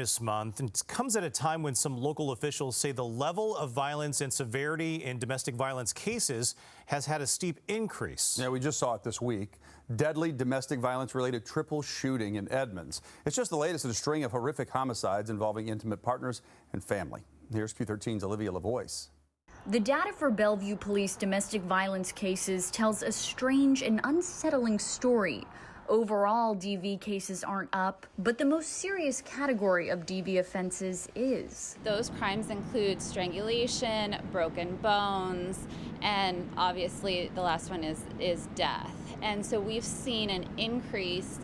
This month, and it comes at a time when some local officials say the level of violence and severity in domestic violence cases has had a steep increase. Yeah, we just saw it this week. Deadly domestic violence related triple shooting in Edmonds. It's just the latest in a string of horrific homicides involving intimate partners and family. Here's Q13's Olivia LaVoice. The data for Bellevue Police domestic violence cases tells a strange and unsettling story. Overall, DV cases aren't up, but the most serious category of DV offenses is. Those crimes include strangulation, broken bones, and obviously the last one is death. And so we've seen an increase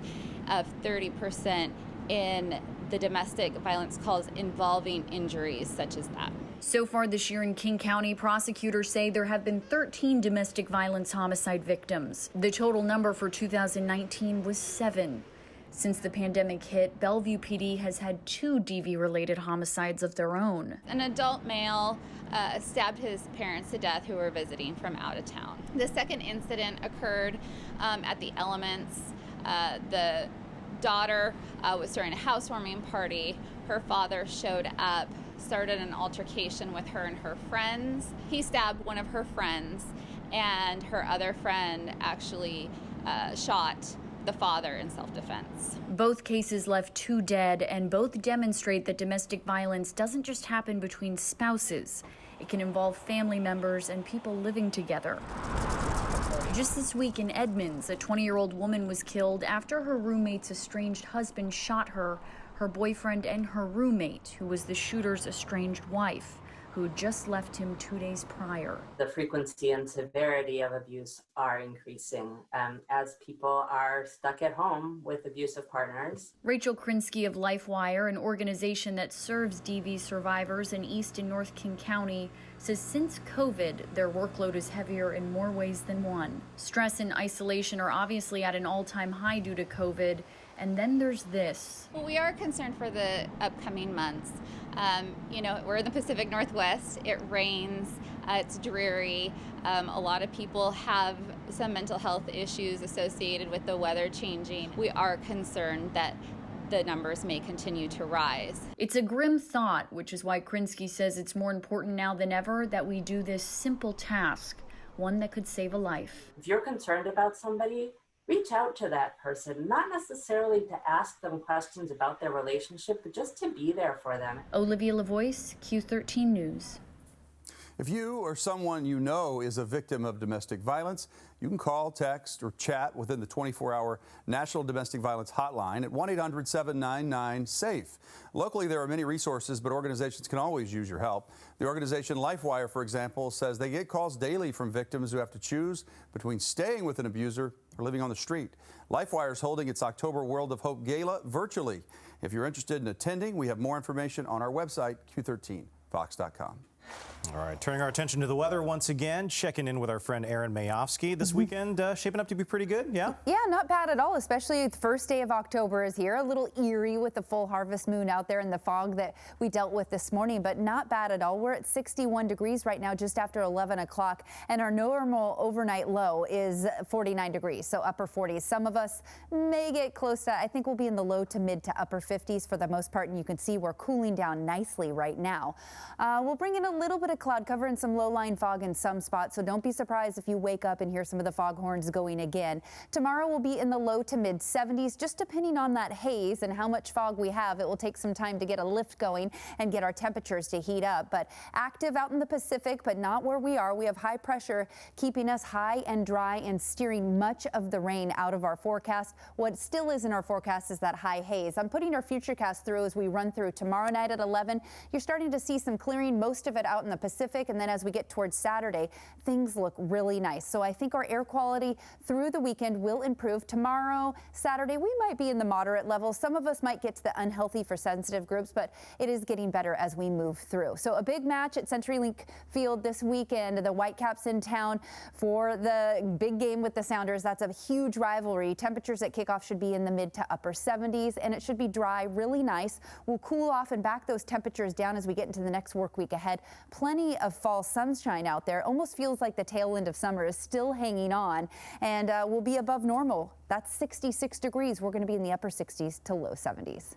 of 30% in the domestic violence calls involving injuries such as that. So far this year in King County, prosecutors say there have been 13 domestic violence homicide victims. The total number for 2019 was 7. Since the pandemic hit, Bellevue PD has had 2 DV-related homicides of their own. An adult male stabbed his parents to death who were visiting from out of town. The second incident occurred at the Elements. The daughter was throwing a housewarming party. Her father showed up, started an altercation with her and her friends. He stabbed one of her friends, and her other friend actually shot the father in self-defense. Both cases left 2 dead, and both demonstrate that domestic violence doesn't just happen between spouses. It can involve family members and people living together. Just this week in Edmonds, a 20-year-old woman was killed after her roommate's estranged husband shot her boyfriend, and her roommate, who was the shooter's estranged wife, who had just left him 2 days prior. The frequency and severity of abuse are increasing as people are stuck at home with abusive partners. Rachel Krinsky of LifeWire, an organization that serves DV survivors in East and North King County, says since COVID, their workload is heavier in more ways than one. Stress and isolation are obviously at an all-time high due to COVID. And then there's this. Well, we are concerned for the upcoming months. We're in the Pacific Northwest. It rains, it's dreary. A lot of people have some mental health issues associated with the weather changing. We are concerned that the numbers may continue to rise. It's a grim thought, which is why Krinsky says it's more important now than ever that we do this simple task, one that could save a life. If you're concerned about somebody, reach out to that person, not necessarily to ask them questions about their relationship, but just to be there for them. Olivia LaVoice, Q13 News. If you or someone you know is a victim of domestic violence, you can call, text, or chat within the 24-hour National Domestic Violence Hotline at 1-800-799-SAFE. Locally, there are many resources, but organizations can always use your help. The organization LifeWire, for example, says they get calls daily from victims who have to choose between staying with an abuser or living on the street. LifeWire is holding its October World of Hope Gala virtually. If you're interested in attending, we have more information on our website, Q13FOX.com. All right, turning our attention to the weather once again, checking in with our friend Erin Mayofsky. This weekend shaping up to be pretty good, yeah? Yeah, not bad at all, especially the first day of October is here. A little eerie with the full harvest moon out there and the fog that we dealt with this morning, but not bad at all. We're at 61 degrees right now, just after 11 o'clock, and our normal overnight low is 49 degrees, so upper 40s. Some of us may get close to, I think we'll be in the low to mid to upper 50s for the most part, and you can see we're cooling down nicely right now. We'll bring in a little bit of cloud cover and some low-lying fog in some spots, so don't be surprised if you wake up and hear some of the foghorns going again. Tomorrow will be in the low to mid 70s, just depending on that haze and how much fog we have. It will take some time to get a lift going and get our temperatures to heat up, but active out in the Pacific, but not where we are. We have high pressure keeping us high and dry and steering much of the rain out of our forecast. What still is in our forecast is that high haze. I'm putting our futurecast through as we run through tomorrow night at 11. You're starting to see some clearing, most of it out in the Pacific, and then as we get towards Saturday, things look really nice. So I think our air quality through the weekend will improve. Tomorrow, Saturday, we might be in the moderate levels. Some of us might get to the unhealthy for sensitive groups, but it is getting better as we move through. So a big match at CenturyLink Field this weekend. The Whitecaps in town for the big game with the Sounders. That's a huge rivalry. Temperatures at kickoff should be in the mid to upper 70s, and it should be dry, really nice. We'll cool off and back those temperatures down as we get into the next work week ahead. Plenty of fall sunshine out there. Almost feels like the tail end of summer is still hanging on, and we'll be above normal. That's 66 degrees. We're going to be in the upper 60s to low 70s.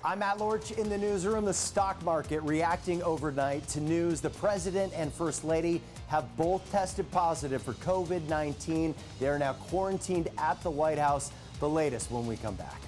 I'm Matt Lorch in the newsroom. The stock market reacting overnight to news the president and first lady have both tested positive for COVID-19. They are now quarantined at the White House. The latest when we come back.